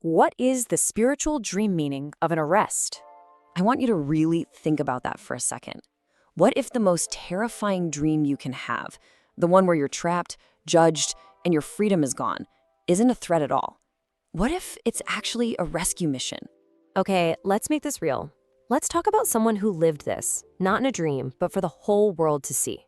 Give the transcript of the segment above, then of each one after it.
What is the spiritual dream meaning of an arrest? I want you to really think about that for a second. What if the most terrifying dream you can have, the one where you're trapped, judged, and your freedom is gone, isn't a threat at all? What if it's actually a rescue mission? Okay, let's make this real. Let's talk about someone who lived this, not in a dream, but for the whole world to see.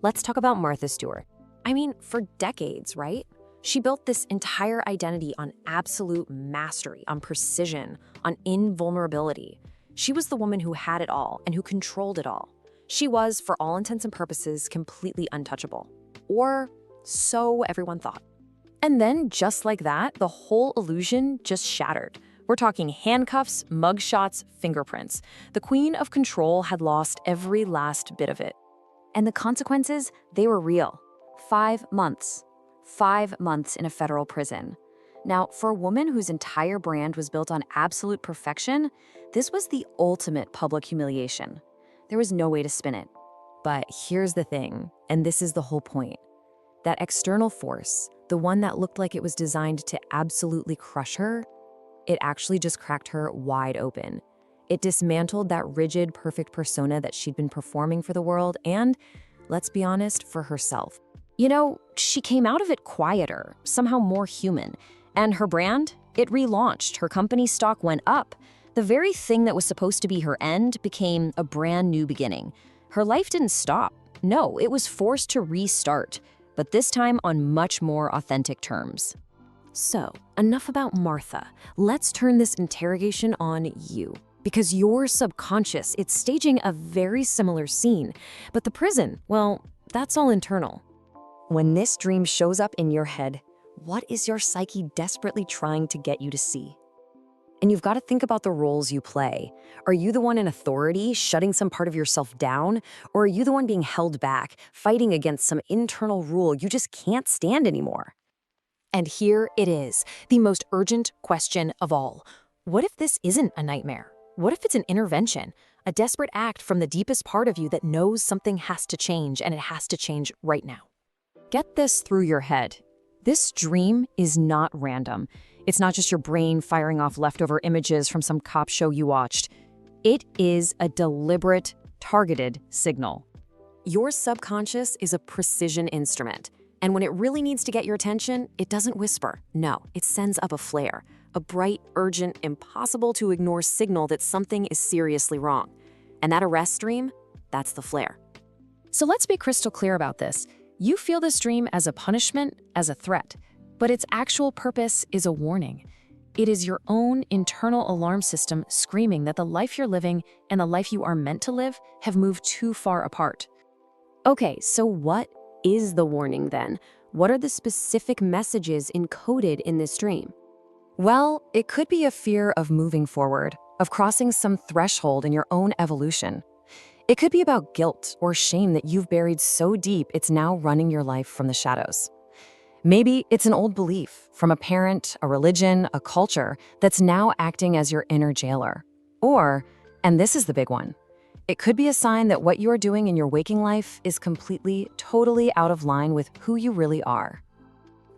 Let's talk about Martha Stewart. I mean, for decades, right? She built this entire identity on absolute mastery, on precision, on invulnerability. She was the woman who had it all and who controlled it all. She was, for all intents and purposes, completely untouchable. Or so everyone thought. And then, just like that, the whole illusion just shattered. We're talking handcuffs, mugshots, fingerprints. The queen of control had lost every last bit of it. And the consequences, they were real. 5 months. 5 months in a federal prison. Now, for a woman whose entire brand was built on absolute perfection, this was the ultimate public humiliation. There was no way to spin it. But here's the thing, and this is the whole point. That external force, the one that looked like it was designed to absolutely crush her, it actually just cracked her wide open. It dismantled that rigid, perfect persona that she'd been performing for the world and, let's be honest, for herself. You know, she came out of it quieter, somehow more human. And her brand, it relaunched. Her company stock went up. The very thing that was supposed to be her end became a brand new beginning. Her life didn't stop. No, it was forced to restart, but this time on much more authentic terms. So, enough about Martha. Let's turn this interrogation on you. Because your subconscious, it's staging a very similar scene. But the prison, well, that's all internal. When this dream shows up in your head, what is your psyche desperately trying to get you to see? And you've got to think about the roles you play. Are you the one in authority, shutting some part of yourself down? Or are you the one being held back, fighting against some internal rule you just can't stand anymore? And here it is, the most urgent question of all. What if this isn't a nightmare? What if it's an intervention? A desperate act from the deepest part of you that knows something has to change, and it has to change right now. Get this through your head. This dream is not random. It's not just your brain firing off leftover images from some cop show you watched. It is a deliberate, targeted signal. Your subconscious is a precision instrument. And when it really needs to get your attention, it doesn't whisper. No, it sends up a flare. A bright, urgent, impossible to ignore signal that something is seriously wrong. And that arrest dream, that's the flare. So let's be crystal clear about this. You feel this dream as a punishment, as a threat, but its actual purpose is a warning. It is your own internal alarm system screaming that the life you're living and the life you are meant to live have moved too far apart. Okay, so what is the warning then? What are the specific messages encoded in this dream? Well, it could be a fear of moving forward, of crossing some threshold in your own evolution. It could be about guilt or shame that you've buried so deep it's now running your life from the shadows. Maybe it's an old belief from a parent, a religion, a culture that's now acting as your inner jailer. Or, and this is the big one, it could be a sign that what you're doing in your waking life is completely, totally out of line with who you really are.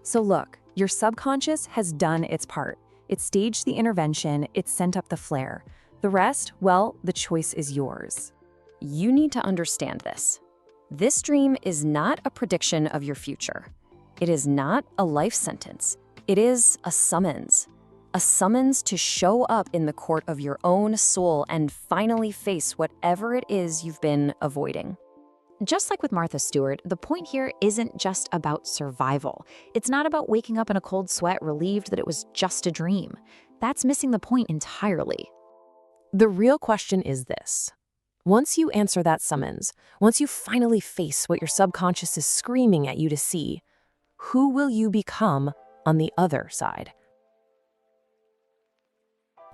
So look, your subconscious has done its part. It staged the intervention, it sent up the flare. The rest, well, the choice is yours. You need to understand this. This dream is not a prediction of your future. It is not a life sentence. It is a summons. A summons to show up in the court of your own soul and finally face whatever it is you've been avoiding. Just like with Martha Stewart, the point here isn't just about survival. It's not about waking up in a cold sweat relieved that it was just a dream. That's missing the point entirely. The real question is this. Once you answer that summons, once you finally face what your subconscious is screaming at you to see, who will you become on the other side?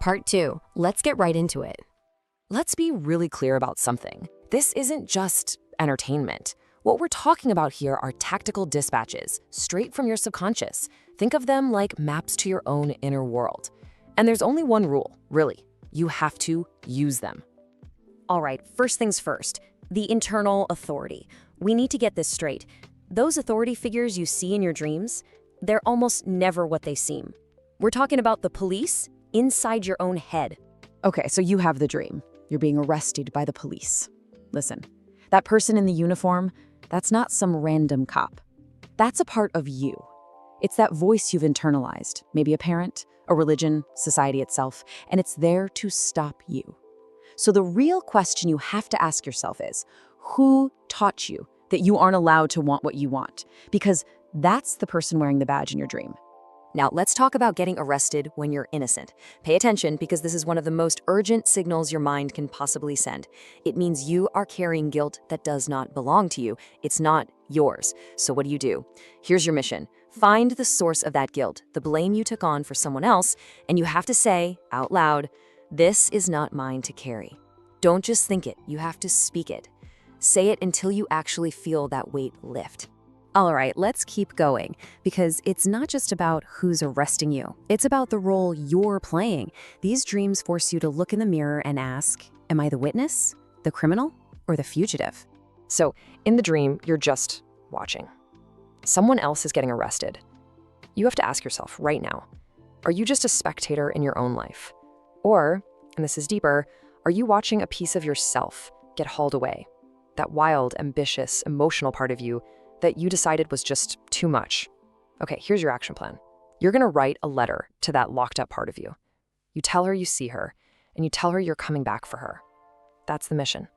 Part 2. Let's get right into it. Let's be really clear about something. This isn't just entertainment. What we're talking about here are tactical dispatches, straight from your subconscious. Think of them like maps to your own inner world. And there's only one rule, really. You have to use them. All right, first things first, the internal authority. We need to get this straight. Those authority figures you see in your dreams, they're almost never what they seem. We're talking about the police inside your own head. Okay, so you have the dream. You're being arrested by the police. Listen, that person in the uniform, that's not some random cop. That's a part of you. It's that voice you've internalized, maybe a parent, a religion, society itself, and it's there to stop you. So the real question you have to ask yourself is, who taught you that you aren't allowed to want what you want? Because that's the person wearing the badge in your dream. Now, let's talk about getting arrested when you're innocent. Pay attention because this is one of the most urgent signals your mind can possibly send. It means you are carrying guilt that does not belong to you. It's not yours. So what do? Here's your mission. Find the source of that guilt, the blame you took on for someone else, and you have to say out loud, "This is not mine to carry." Don't just think it, you have to speak it. Say it until you actually feel that weight lift. All right, let's keep going, because it's not just about who's arresting you. It's about the role you're playing. These dreams force you to look in the mirror and ask, am I the witness, the criminal, or the fugitive? So, in the dream, you're just watching. Someone else is getting arrested. You have to ask yourself right now, are you just a spectator in your own life? Or, and this is deeper, are you watching a piece of yourself get hauled away? That wild, ambitious, emotional part of you that you decided was just too much. Okay, here's your action plan. You're gonna write a letter to that locked up part of you. You tell her you see her, and you tell her you're coming back for her. That's the mission.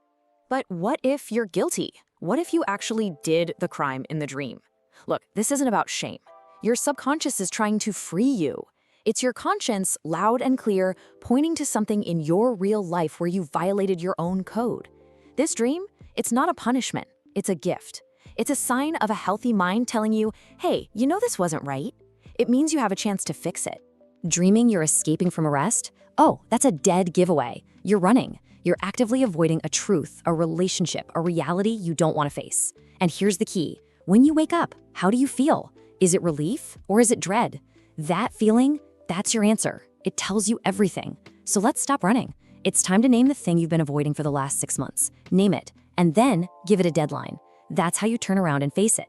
But what if you're guilty? What if you actually did the crime in the dream? Look, this isn't about shame. Your subconscious is trying to free you. It's your conscience, loud and clear, pointing to something in your real life where you violated your own code. This dream, it's not a punishment, it's a gift. It's a sign of a healthy mind telling you, hey, you know this wasn't right. It means you have a chance to fix it. Dreaming you're escaping from arrest? Oh, that's a dead giveaway. You're running. You're actively avoiding a truth, a relationship, a reality you don't want to face. And here's the key. When you wake up, how do you feel? Is it relief or is it dread? That feeling, that's your answer. It tells you everything. So let's stop running. It's time to name the thing you've been avoiding for the last 6 months. Name it, and then give it a deadline. That's how you turn around and face it.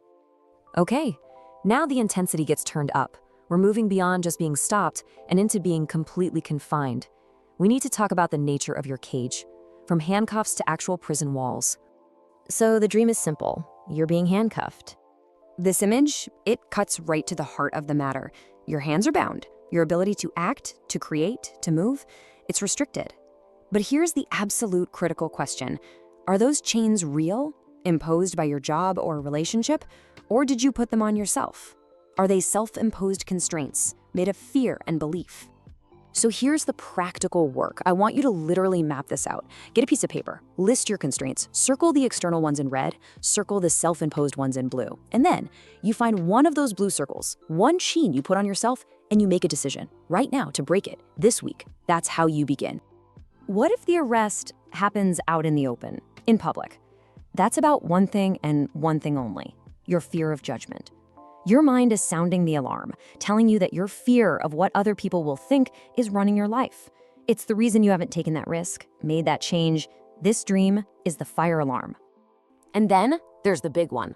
Okay, now the intensity gets turned up. We're moving beyond just being stopped and into being completely confined. We need to talk about the nature of your cage, from handcuffs to actual prison walls. So the dream is simple. You're being handcuffed. This image, it cuts right to the heart of the matter. Your hands are bound. Your ability to act, to create, to move, it's restricted. But here's the absolute critical question. Are those chains real? Imposed by your job or relationship, or did you put them on yourself? Are they self-imposed constraints made of fear and belief? So here's the practical work. I want you to literally map this out. Get a piece of paper, list your constraints, circle the external ones in red, circle the self-imposed ones in blue. And then you find one of those blue circles, one chain you put on yourself, and you make a decision right now to break it this week. That's how you begin. What if the arrest happens out in the open, in public? That's about one thing and one thing only, your fear of judgment. Your mind is sounding the alarm, telling you that your fear of what other people will think is running your life. It's the reason you haven't taken that risk, made that change. This dream is the fire alarm. And then there's the big one,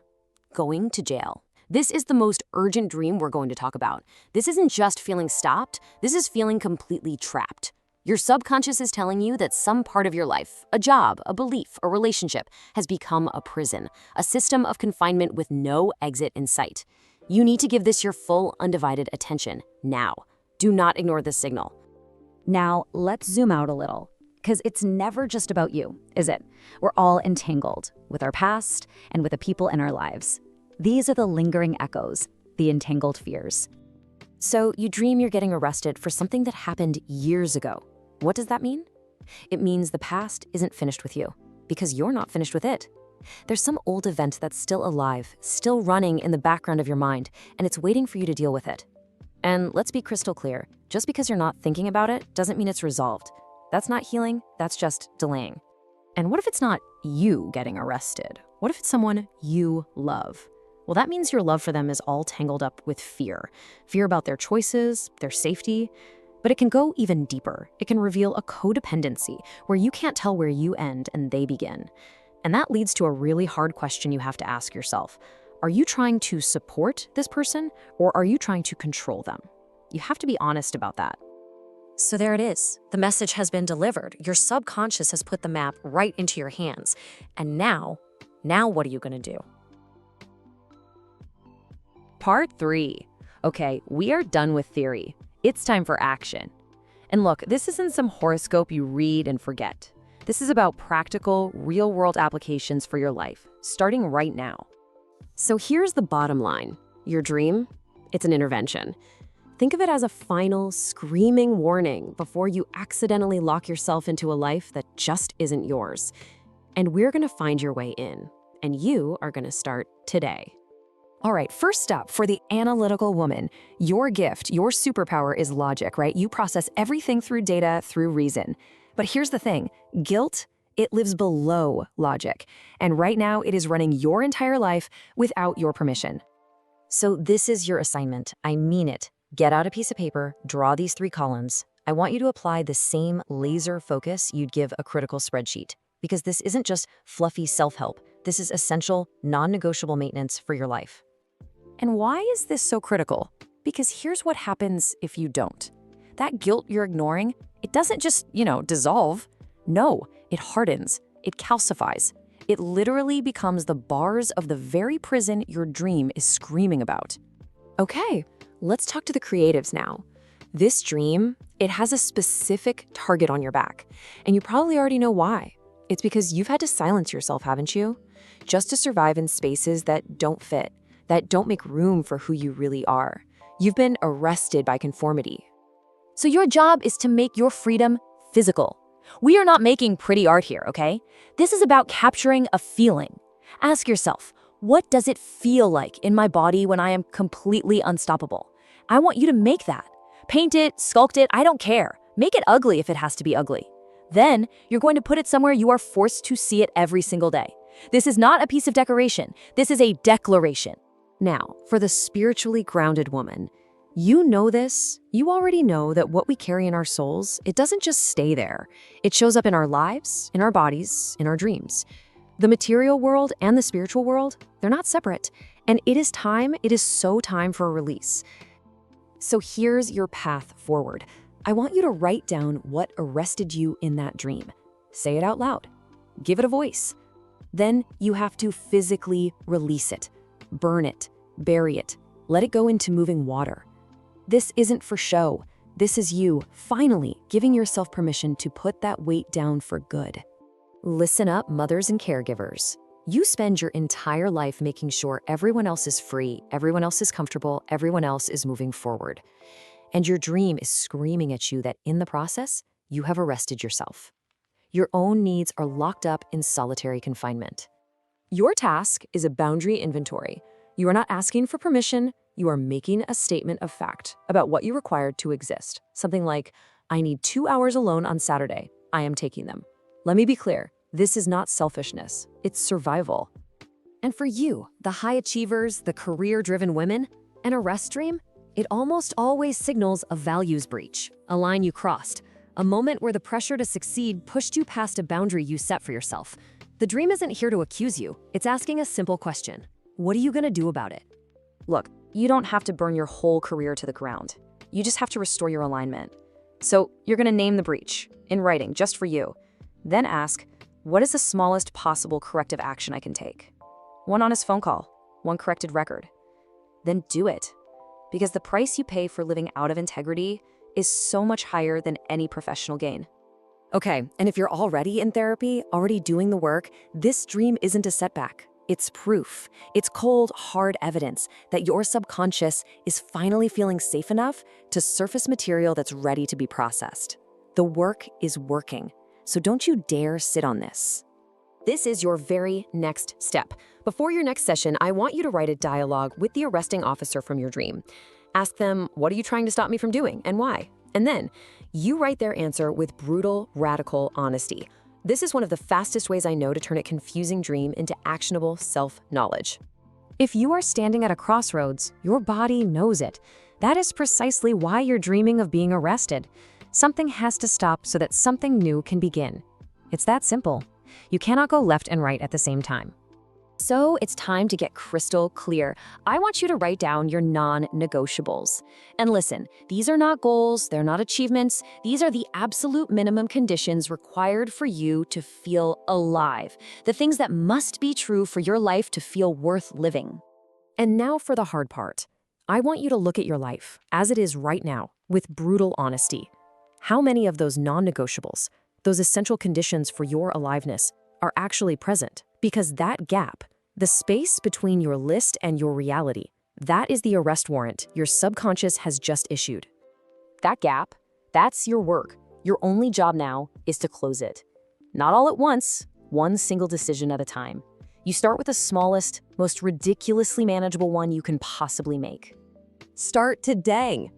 going to jail. This is the most urgent dream we're going to talk about. This isn't just feeling stopped, this is feeling completely trapped. Your subconscious is telling you that some part of your life, a job, a belief, a relationship, has become a prison, a system of confinement with no exit in sight. You need to give this your full, undivided attention now. Do not ignore this signal. Now, let's zoom out a little, because it's never just about you, is it? We're all entangled with our past and with the people in our lives. These are the lingering echoes, the entangled fears. So you dream you're getting arrested for something that happened years ago. What does that mean? It means the past isn't finished with you, because you're not finished with it. There's some old event that's still alive, still running in the background of your mind, and it's waiting for you to deal with it. And let's be crystal clear, just because you're not thinking about it doesn't mean it's resolved. That's not healing, that's just delaying. And what if it's not you getting arrested? What if it's someone you love? Well, that means your love for them is all tangled up with fear. Fear about their choices, their safety. But it can go even deeper. It can reveal a codependency where you can't tell where you end and they begin. And that leads to a really hard question you have to ask yourself. Are you trying to support this person or are you trying to control them? You have to be honest about that. So there it is. The message has been delivered. Your subconscious has put the map right into your hands. And now what are you going to do? Part 3. Okay, we are done with theory. It's time for action. And look, this isn't some horoscope you read and forget. This is about practical, real-world applications for your life, starting right now. So here's the bottom line. Your dream, it's an intervention. Think of it as a final, screaming warning before you accidentally lock yourself into a life that just isn't yours. And we're going to find your way in. And you are going to start today. All right, first up, for the analytical woman, your gift, your superpower is logic, right? You process everything through data, through reason. But here's the thing, guilt, it lives below logic. And right now, it is running your entire life without your permission. So this is your assignment. I mean it. Get out a piece of paper, draw these 3 columns. I want you to apply the same laser focus you'd give a critical spreadsheet. Because this isn't just fluffy self-help. This is essential, non-negotiable maintenance for your life. And why is this so critical? Because here's what happens if you don't. That guilt you're ignoring, it doesn't just, dissolve. No, it hardens, it calcifies. It literally becomes the bars of the very prison your dream is screaming about. Okay, let's talk to the creatives now. This dream, it has a specific target on your back. And you probably already know why. It's because you've had to silence yourself, haven't you? Just to survive in spaces that don't fit, that don't make room for who you really are. You've been arrested by conformity. So your job is to make your freedom physical. We are not making pretty art here, okay? This is about capturing a feeling. Ask yourself, what does it feel like in my body when I am completely unstoppable? I want you to make that. Paint it, sculpt it, I don't care. Make it ugly if it has to be ugly. Then you're going to put it somewhere you are forced to see it every single day. This is not a piece of decoration. This is a declaration. Now, for the spiritually grounded woman, you know this. You already know that what we carry in our souls, it doesn't just stay there. It shows up in our lives, in our bodies, in our dreams. The material world and the spiritual world, they're not separate. And it is so time for a release. So here's your path forward. I want you to write down what arrested you in that dream. Say it out loud. Give it a voice. Then you have to physically release it. Burn it, bury it, let it go into moving water. This isn't for show. This is you, finally, giving yourself permission to put that weight down for good. Listen up, mothers and caregivers. You spend your entire life making sure everyone else is free, everyone else is comfortable, everyone else is moving forward. And your dream is screaming at you that in the process, you have arrested yourself. Your own needs are locked up in solitary confinement. Your task is a boundary inventory. You are not asking for permission, you are making a statement of fact about what you require to exist. Something like, I need 2 hours alone on Saturday. I am taking them. Let me be clear, this is not selfishness, it's survival. And for you, the high achievers, the career-driven women, an arrest dream, it almost always signals a values breach, a line you crossed, a moment where the pressure to succeed pushed you past a boundary you set for yourself. The dream isn't here to accuse you. It's asking a simple question. What are you going to do about it? Look, you don't have to burn your whole career to the ground. You just have to restore your alignment. So you're going to name the breach, in writing, just for you. Then ask, what is the smallest possible corrective action I can take? One honest phone call, one corrected record. Then do it. Because the price you pay for living out of integrity is so much higher than any professional gain. Okay, and if you're already in therapy, already doing the work, this dream isn't a setback. It's proof. It's cold, hard evidence that your subconscious is finally feeling safe enough to surface material that's ready to be processed. The work is working, so don't you dare sit on this. This is your very next step. Before your next session, I want you to write a dialogue with the arresting officer from your dream. Ask them, what are you trying to stop me from doing and why? And then you write their answer with brutal, radical honesty. This is one of the fastest ways I know to turn a confusing dream into actionable self-knowledge. If you are standing at a crossroads, your body knows it. That is precisely why you're dreaming of being arrested. Something has to stop so that something new can begin. It's that simple. You cannot go left and right at the same time. So it's time to get crystal clear. I want you to write down your non-negotiables. And listen, these are not goals, they're not achievements. These are the absolute minimum conditions required for you to feel alive. The things that must be true for your life to feel worth living. And now for the hard part. I want you to look at your life, as it is right now, with brutal honesty. How many of those non-negotiables, those essential conditions for your aliveness, are actually present? Because that gap, the space between your list and your reality, that is the arrest warrant your subconscious has just issued. That gap, that's your work. Your only job now is to close it. Not all at once, one single decision at a time. You start with the smallest, most ridiculously manageable one you can possibly make. Start today.